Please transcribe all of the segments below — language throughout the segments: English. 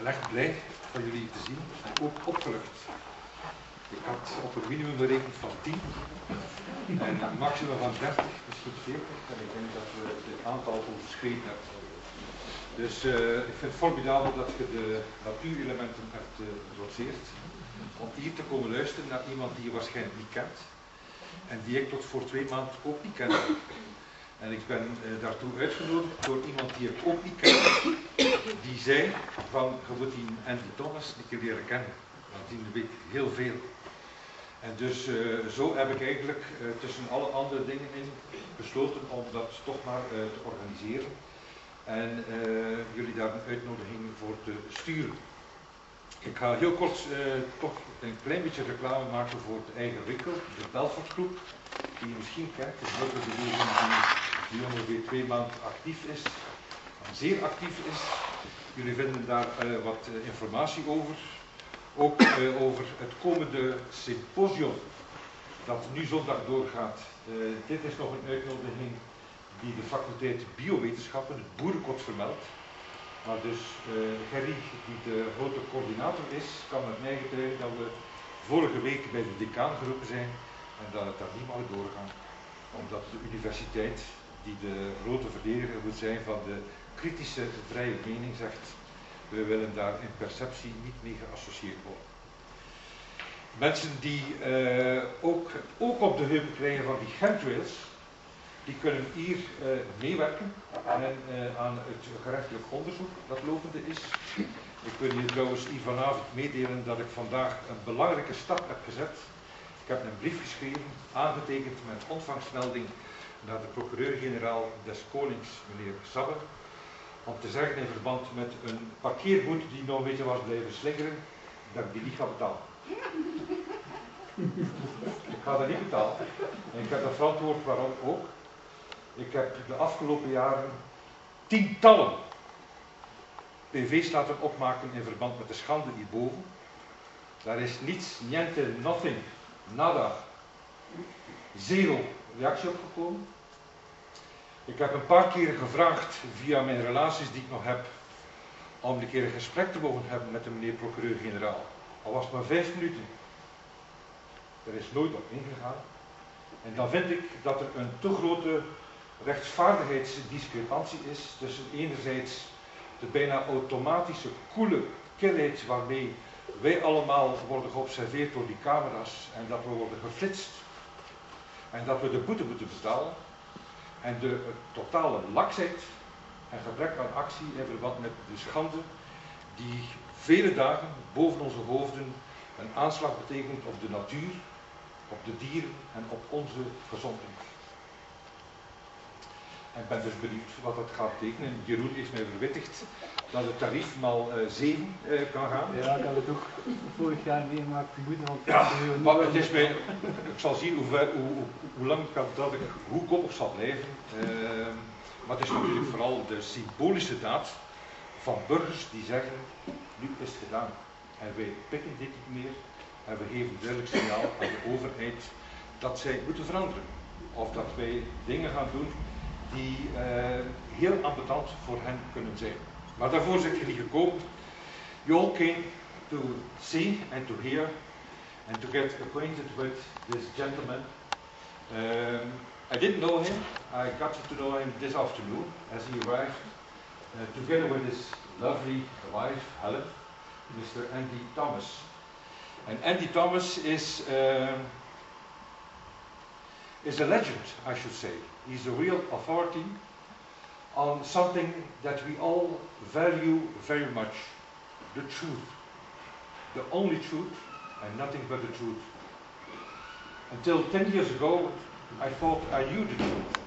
Echt blij van jullie te zien en ook opgelucht. Ik had op een minimum berekend van 10 en een maximum van 30, misschien 40. En ik denk dat we dit aantal overschreden hebben. Dus ik vind het formidabel dat je de natuurelementen hebt gedoseerd. Om hier te komen luisteren naar iemand die je waarschijnlijk niet kent. En die ik tot voor 2 maanden ook niet kende. En ik ben daartoe uitgenodigd door iemand die ik ook niet kende. Die zei van, je moet die Andy Thomas een keer leren kennen. Want die weet heel veel. En dus zo heb ik eigenlijk tussen alle andere dingen in besloten om dat toch maar te organiseren. En jullie daar een uitnodiging voor te sturen. Ik ga heel kort toch een klein beetje reclame maken voor de eigen winkel, de Belfort Group, die je misschien kent. Het is een beweging die ongeveer 2 maanden actief is, zeer actief is. Jullie vinden daar wat informatie over. Ook over het komende symposium dat nu zondag doorgaat. Dit is nog een uitnodiging die de faculteit Biowetenschappen, het boerenkot, vermeldt. Maar dus Gerry, die de grote coördinator is, kan met mij getuigen dat we vorige week bij de decaan geroepen zijn en dat het daar niet mag doorgaan. Omdat de universiteit, die de grote verdediger moet zijn van de kritische vrije mening, zegt: we willen daar in perceptie niet mee geassocieerd worden. Mensen die ook op de heup krijgen van die chemtrails, die kunnen hier meewerken aan het gerechtelijk onderzoek dat lopende is. Ik wil je trouwens hier vanavond meedelen dat ik vandaag een belangrijke stap heb gezet. Ik heb een brief geschreven, aangetekend met ontvangstmelding naar de procureur-generaal des Konings, meneer Sabbe, om te zeggen in verband met een parkeerboete die nog een beetje was blijven slingeren, dat ik die niet ga betalen. Ik ga dat niet betalen. En ik heb dat verantwoord waarom ook. Ik heb de afgelopen jaren tientallen PV's laten opmaken in verband met de schande hierboven. Daar is niets, niente, nothing, nada, zero reactie op gekomen. Ik heb een paar keren gevraagd via mijn relaties die ik nog heb, om een keer een gesprek te mogen hebben met de meneer procureur-generaal. Al was het maar 5 minuten. Er is nooit op ingegaan. En dan vind ik dat er een te grote rechtsvaardigheidsdiscrepantie is tussen enerzijds de bijna automatische koele kilheid waarmee wij allemaal worden geobserveerd door die camera's en dat we worden geflitst en dat we de boete moeten betalen en de totale laksheid en gebrek aan actie in verband met de schande die vele dagen boven onze hoofden een aanslag betekent op de natuur, op de dieren en op onze gezondheid. Ik ben dus benieuwd wat dat gaat betekenen. Jeroen heeft mij verwittigd dat het tarief maal 7 kan gaan. Ja, ik heb het ook vorig jaar meegemaakt. Ja, maar het is mij, ik zal zien hoe lang dat ik, hoe koppig zal blijven. Maar het is natuurlijk vooral de symbolische daad van burgers die zeggen, nu is het gedaan. En wij pikken dit niet meer en we geven een duidelijk signaal aan de overheid dat zij moeten veranderen. Of dat wij dingen gaan doen die heel ambetant voor hen kunnen zijn. Maar daarvoor zit je niet gekomen. You all came to see and to hear and to get acquainted with this gentleman. I didn't know him. I got to know him this afternoon as he arrived together with his lovely wife, Helen, Mr. Andy Thomas. And Andy Thomas is a legend, I should say. He's a real authority on something that we all value very much, the truth. The only truth and nothing but the truth. Until 10 years ago, I thought I knew the truth.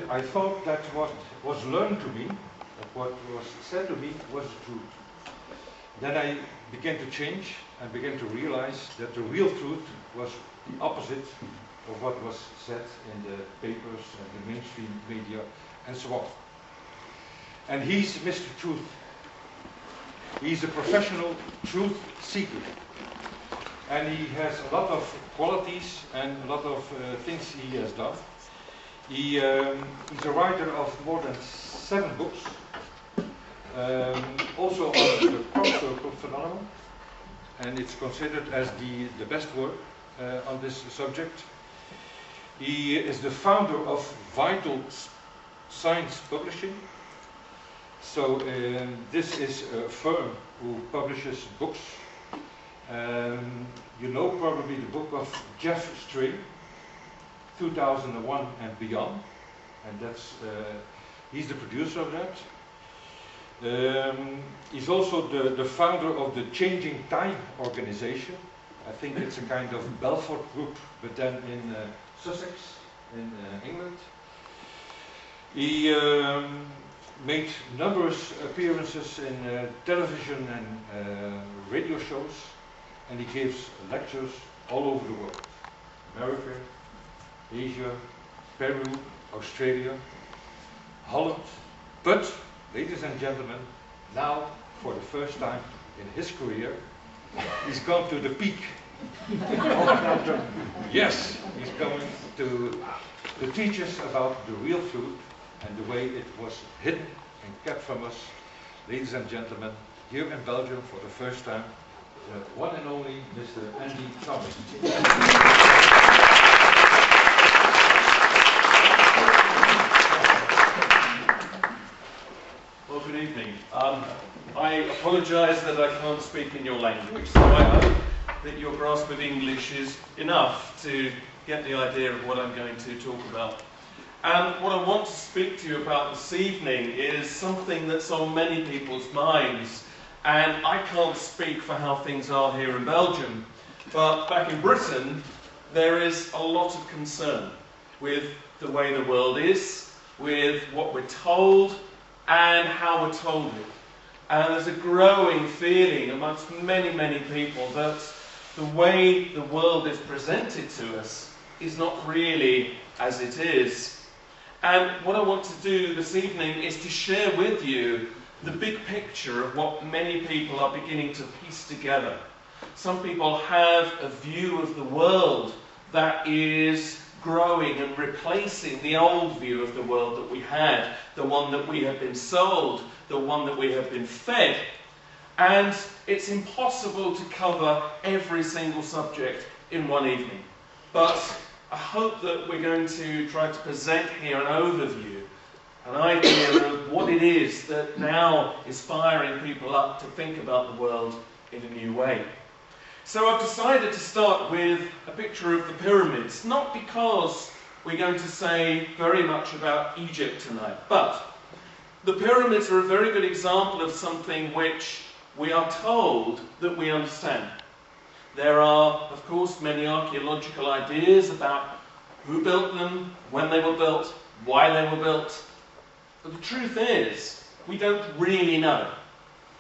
I thought that what was learned to me, that what was said to me was the truth. Then I began to change and began to realize that the real truth was the opposite of what was said in the papers and the mainstream media and so on. And he's Mr. Truth. He's a professional truth seeker. And he has a lot of qualities and a lot of things he has done. He's a writer of more than 7 books. Also on the crop circle phenomenon, and it's considered as the best work on this subject. He is the founder of Vital Science Publishing. So this is a firm who publishes books. You know probably the book of Jeff String, 2001 and Beyond, and that's he's the producer of that. He's also the founder of the Changing Time organization. I think it's a kind of Belfort Group, but then in Sussex, in England. He made numerous appearances in television and radio shows, and he gives lectures all over the world. America, Asia, Peru, Australia, Holland. But, ladies and gentlemen, now, for the first time in his career, he's gone to the peak. Yes, he's going to teach us about the real food and the way it was hidden and kept from us. Ladies and gentlemen, here in Belgium for the first time, the one and only Mr. Andy Thomas. Well, good evening. I apologise that I can't speak in your language, so I hope that your grasp of English is enough to get the idea of what I'm going to talk about. And what I want to speak to you about this evening is something that's on many people's minds. And I can't speak for how things are here in Belgium, but back in Britain, there is a lot of concern with the way the world is, with what we're told, and how we're told it. And there's a growing feeling amongst many, many people that the way the world is presented to us is not really as it is. And what I want to do this evening is to share with you the big picture of what many people are beginning to piece together. Some people have a view of the world that is growing and replacing the old view of the world that we had, the one that we have been sold, the one that we have been fed. And it's impossible to cover every single subject in one evening. But I hope that we're going to try to present here an overview, an idea of what it is that now is firing people up to think about the world in a new way. So I've decided to start with a picture of the pyramids, not because we're going to say very much about Egypt tonight, but the pyramids are a very good example of something which we are told that we understand. There are, of course, many archaeological ideas about who built them, when they were built, why they were built. But the truth is, we don't really know.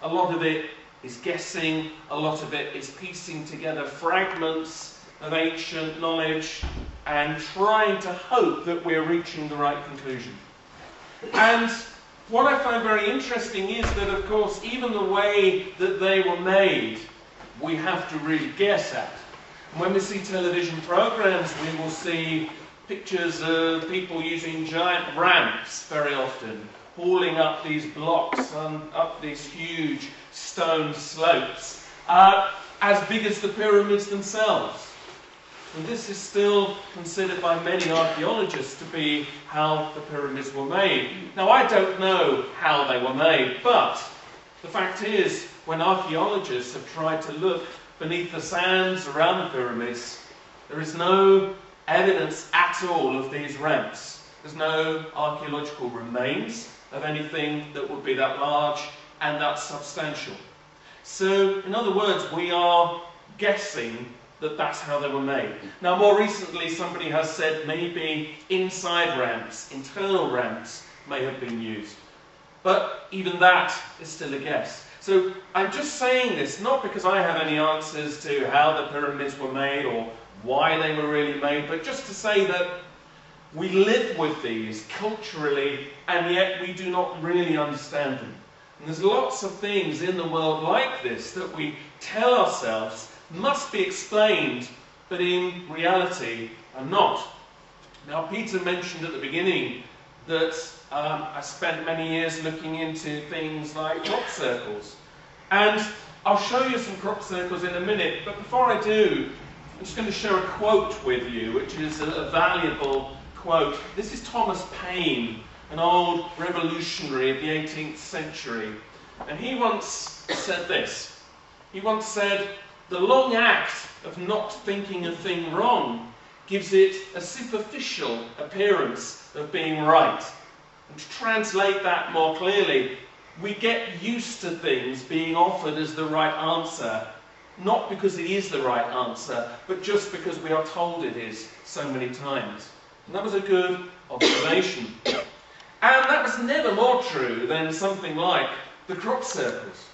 A lot of it is guessing, a lot of it is piecing together fragments of ancient knowledge and trying to hope that we're reaching the right conclusion. And what I find very interesting is that, of course, even the way that they were made, we have to really guess at. And when we see television programs, we will see pictures of people using giant ramps very often, hauling up these blocks and up these huge stone slopes, as big as the pyramids themselves. And this is still considered by many archaeologists to be how the pyramids were made. Now, I don't know how they were made, but the fact is, when archaeologists have tried to look beneath the sands around the pyramids, there is no evidence at all of these ramps. There's no archaeological remains of anything that would be that large and that substantial. So, in other words, we are guessing that that's how they were made. Now, more recently, somebody has said maybe inside ramps, internal ramps, may have been used. But even that is still a guess. So, I'm just saying this not because I have any answers to how the pyramids were made or why they were really made, but just to say that we live with these culturally, and yet we do not really understand them. And there's lots of things in the world like this that we tell ourselves must be explained, but in reality are not. Now, Peter mentioned at the beginning that I spent many years looking into things like crop circles. And I'll show you some crop circles in a minute, but before I do, I'm just going to share a quote with you, which is a valuable quote. This is Thomas Paine, an old revolutionary of the 18th century. And he once said this. He once said, "The long act of not thinking a thing wrong gives it a superficial appearance of being right." And to translate that more clearly, we get used to things being offered as the right answer, not because it is the right answer, but just because we are told it is so many times. And that was a good observation. And that was never more true than something like the crop circles.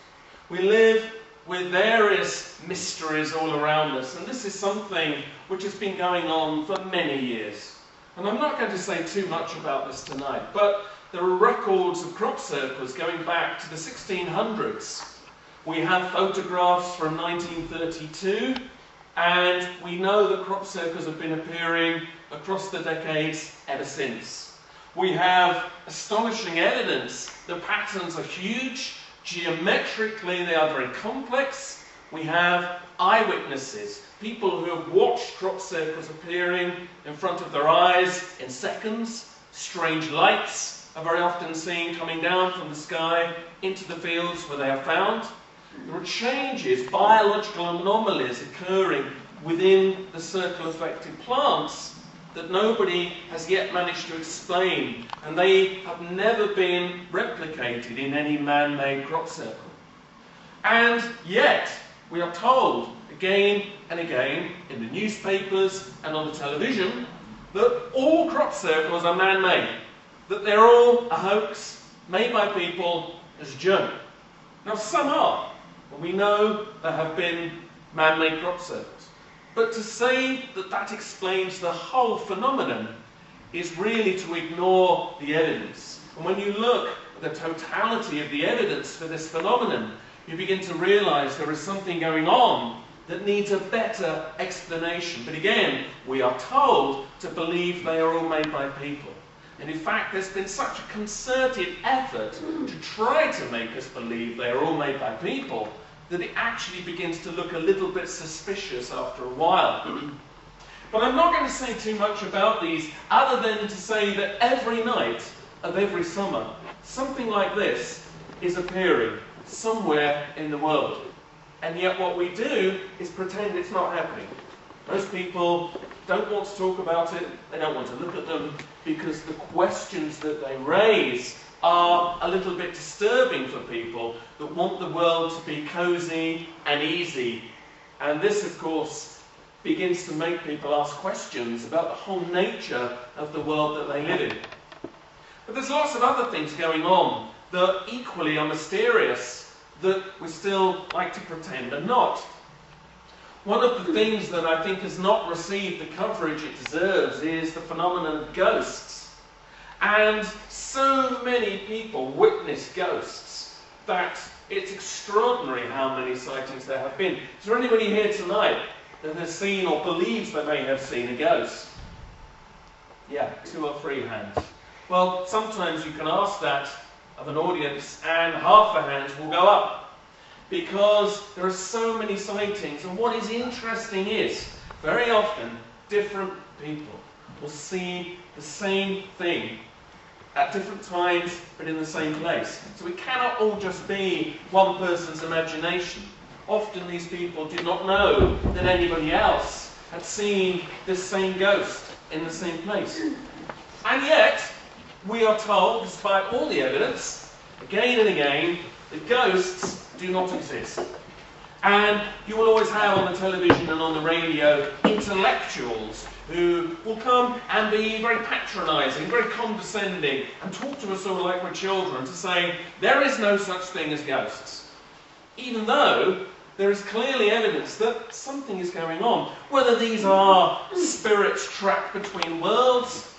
We live with various mysteries all around us, and this is something which has been going on for many years. And I'm not going to say too much about this tonight, but there are records of crop circles going back to the 1600s. We have photographs from 1932, and we know that crop circles have been appearing across the decades ever since. We have astonishing evidence. The patterns are huge. Geometrically, they are very complex. We have eyewitnesses, people who have watched crop circles appearing in front of their eyes in seconds. Strange lights are very often seen coming down from the sky into the fields where they are found. There are changes, biological anomalies occurring within the circle-affected plants that nobody has yet managed to explain, and they have never been replicated in any man-made crop circle. And yet, we are told again and again in the newspapers and on the television that all crop circles are man-made, that they're all a hoax made by people as a joke. Now, some are, but we know there have been man-made crop circles. But to say that that explains the whole phenomenon is really to ignore the evidence. And when you look at the totality of the evidence for this phenomenon, you begin to realize there is something going on that needs a better explanation. But again, we are told to believe they are all made by people. And in fact, there's been such a concerted effort to try to make us believe they are all made by people that it actually begins to look a little bit suspicious after a while. But I'm not going to say too much about these, other than to say that every night of every summer, something like this is appearing somewhere in the world. And yet what we do is pretend it's not happening. Most people don't want to talk about it, they don't want to look at them, because the questions that they raise are a little bit disturbing for people that want the world to be cosy and easy. And this, of course, begins to make people ask questions about the whole nature of the world that they live in. But there's lots of other things going on that equally are mysterious, that we still like to pretend are not. One of the things that I think has not received the coverage it deserves is the phenomenon of ghosts. And so many people witness ghosts that it's extraordinary how many sightings there have been. Is there anybody here tonight that has seen or believes they may have seen a ghost? Yeah, 2 or 3 hands. Well, sometimes you can ask that of an audience and half the hands will go up, because there are so many sightings. And what is interesting is, very often, different people will see the same thing at different times, but in the same place. So it cannot all just be one person's imagination. Often these people did not know that anybody else had seen this same ghost in the same place. And yet, we are told, despite all the evidence, again and again, that ghosts do not exist. And you will always have on the television and on the radio intellectuals who will come and be very patronising, very condescending, and talk to us all like we're children, to say there is no such thing as ghosts. Even though there is clearly evidence that something is going on. Whether these are spirits trapped between worlds,